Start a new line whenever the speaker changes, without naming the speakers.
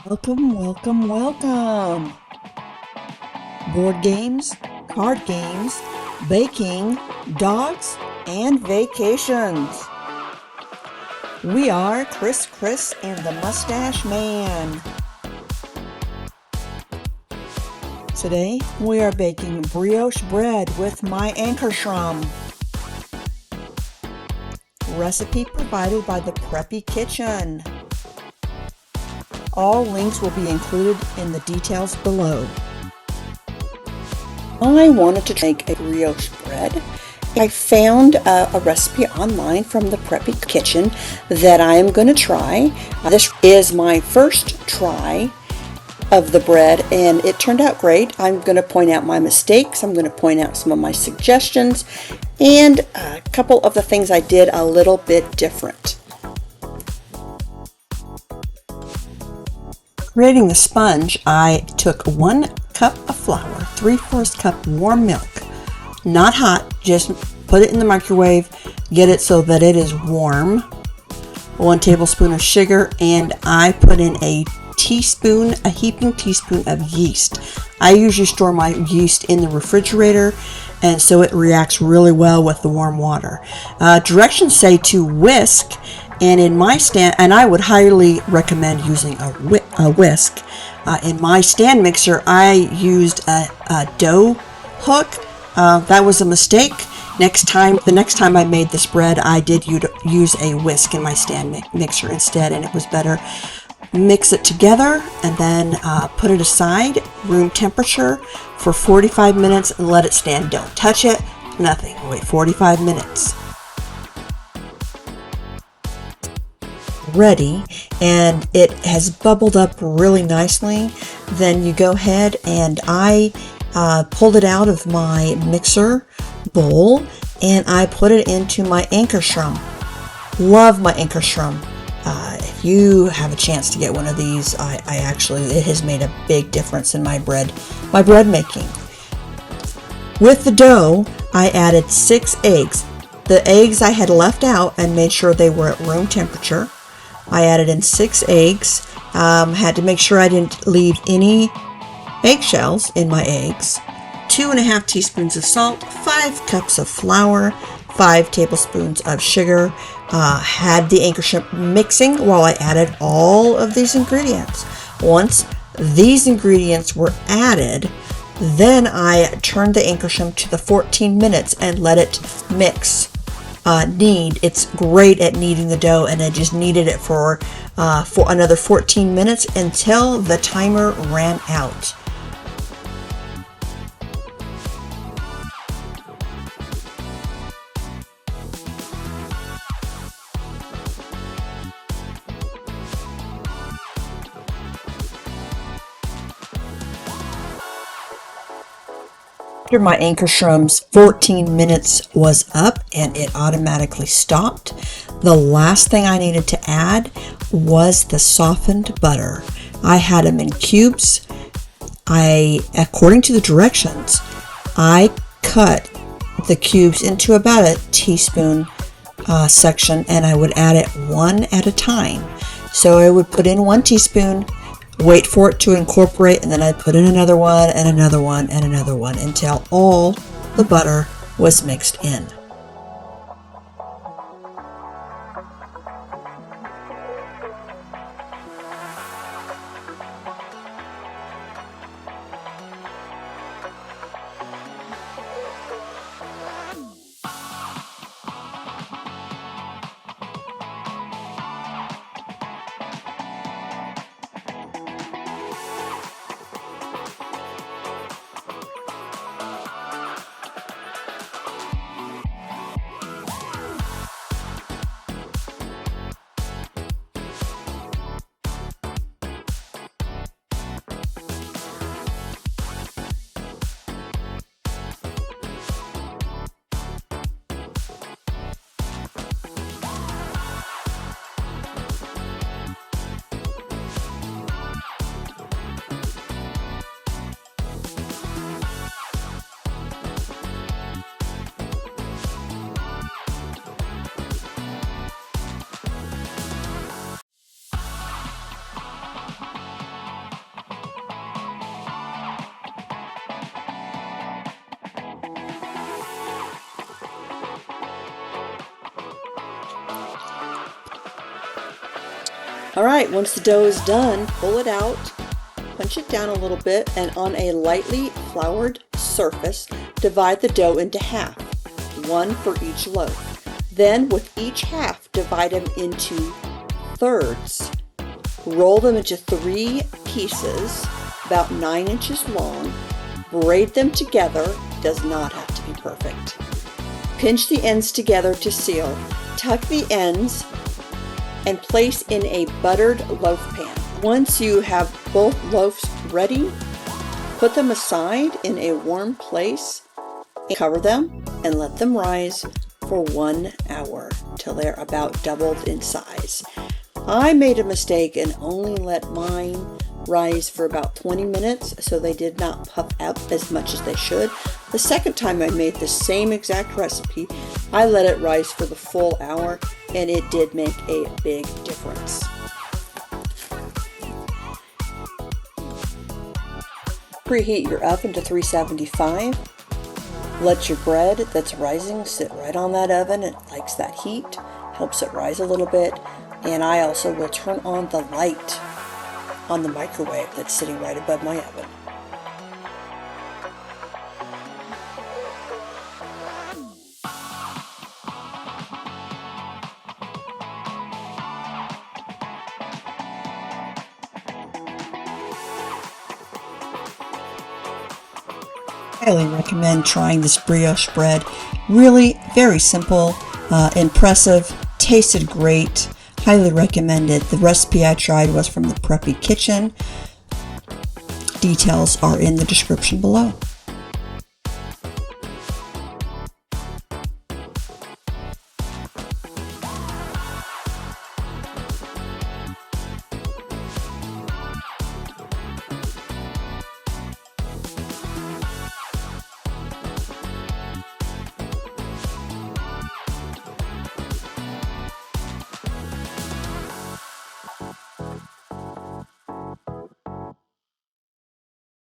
Welcome, welcome, welcome. Board games, card games, baking, dogs, and vacations. We are Chris and the Mustache Man. Today, we are baking brioche bread with my Ankarsrum. Recipe provided by the Preppy Kitchen. All links will be included in the details below. I wanted to make a brioche bread. I found a recipe online from the Preppy Kitchen that I am going to try. This is my first try of the bread and it turned out great. I'm going to point out my mistakes. I'm going to point out some of my suggestions and a couple of the things I did a little bit different. Creating the sponge, I took 1 cup of flour, 3/4 cup warm milk, not hot, just put it in the microwave, get it so that it is warm, 1 tablespoon of sugar, and I put in a heaping teaspoon of yeast. I usually store my yeast in the refrigerator, and so it reacts really well with the warm water. Directions say to whisk, and in my stand, and I would highly recommend using a whisk. In my stand mixer, I used a dough hook. That was a mistake. The next time I made this bread, I did use a whisk in my stand mixer instead, and it was better. Mix it together and then put it aside, room temperature, for 45 minutes and let it stand. Don't touch it, nothing. Wait 45 minutes. Ready, and it has bubbled up really nicely. Then you go ahead and I pulled it out of my mixer bowl and I put it into my Ankarsrum. Love my Ankarsrum. If you have a chance to get one of these, it has made a big difference in my bread making. With the dough, I added 6 eggs. The eggs I had left out and made sure they were at room temperature. I added in 6 eggs. Had to make sure I didn't leave any eggshells in my eggs. 2.5 teaspoons of salt, 5 cups of flour, 5 tablespoons of sugar. Had the Ankarsrum mixing while I added all of these ingredients. Once these ingredients were added, then I turned the Ankarsrum to the 14 minutes and let it mix. It's great at kneading the dough, and I just kneaded it for another 14 minutes until the timer ran out. After my Ankarsrum's 14 minutes was up and it automatically stopped, the last thing I needed to add was the softened butter. I had them in cubes. According to the directions, I cut the cubes into about a teaspoon section, and I would add it one at a time. So I would put in 1 teaspoon, wait for it to incorporate, and then I'd put in another one and another one and another one until all the butter was mixed in. All right, once the dough is done, pull it out, punch it down a little bit, and on a lightly floured surface, divide the dough into half, one for each loaf. Then with each half, divide them into thirds. Roll them into 3 pieces, about 9 inches long. Braid them together, does not have to be perfect. Pinch the ends together to seal. Tuck the ends and place in a buttered loaf pan. Once you have both loaves ready, put them aside in a warm place, cover them, and let them rise for 1 hour till they're about doubled in size. I made a mistake and only let mine rise for about 20 minutes, so they did not puff up as much as they should. The second time I made the same exact recipe, I let it rise for the full hour, and it did make a big difference. Preheat your oven to 375. Let your bread that's rising sit right on that oven. It likes that heat, helps it rise a little bit. And I also will turn on the light on the microwave that's sitting right above my oven. Highly recommend trying this brioche bread. Really very simple, impressive, tasted great. Highly recommend it. The recipe I tried was from the Preppy Kitchen. Details are in the description below.